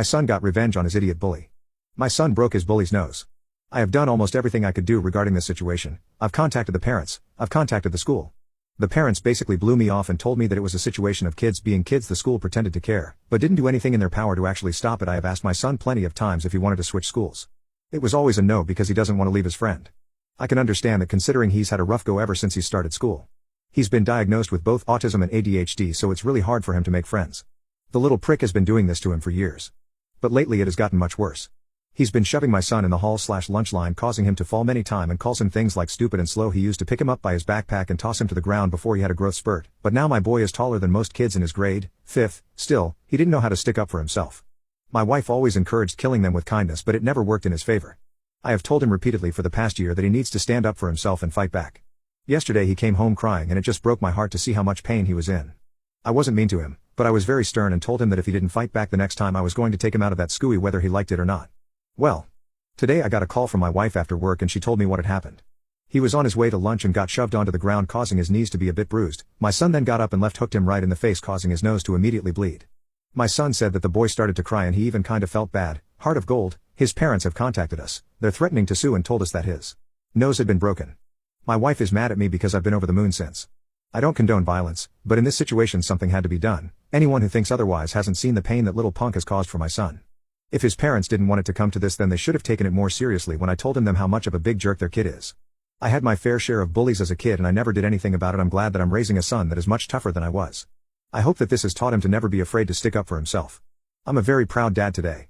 My son got revenge on his idiot bully. My son broke his bully's nose. I have done almost everything I could do regarding this situation. I've contacted the parents, I've contacted the school. The parents basically blew me off and told me that it was a situation of kids being kids. The school pretended to care, but didn't do anything in their power to actually stop it. I have asked my son plenty of times if he wanted to switch schools. It was always a no because he doesn't want to leave his friend. I can understand that considering he's had a rough go ever since he started school. He's been diagnosed with both autism and ADHD, so it's really hard for him to make friends. The little prick has been doing this to him for years. But lately it has gotten much worse. He's been shoving my son in the hall/lunch line, causing him to fall many times, and calls him things like stupid and slow. He used to pick him up by his backpack and toss him to the ground before he had a growth spurt, but now my boy is taller than most kids in his grade, 5th, still, he didn't know how to stick up for himself. My wife always encouraged killing them with kindness, but it never worked in his favor. I have told him repeatedly for the past year that he needs to stand up for himself and fight back. Yesterday he came home crying, and it just broke my heart to see how much pain he was in. I wasn't mean to him, but I was very stern and told him that if he didn't fight back the next time I was going to take him out of that SCUI whether he liked it or not. Well, today I got a call from my wife after work and she told me what had happened. He was on his way to lunch and got shoved onto the ground, causing his knees to be a bit bruised. My son then got up and left hooked him right in the face, causing his nose to immediately bleed. My son said that the boy started to cry and he even kind of felt bad. Heart of gold, his parents have contacted us. They're threatening to sue and told us that his nose had been broken. My wife is mad at me because I've been over the moon since. I don't condone violence, but in this situation something had to be done. Anyone who thinks otherwise hasn't seen the pain that little punk has caused for my son. If his parents didn't want it to come to this, then they should have taken it more seriously when I told them how much of a big jerk their kid is. I had my fair share of bullies as a kid and I never did anything about it. I'm glad that I'm raising a son that is much tougher than I was. I hope that this has taught him to never be afraid to stick up for himself. I'm a very proud dad today.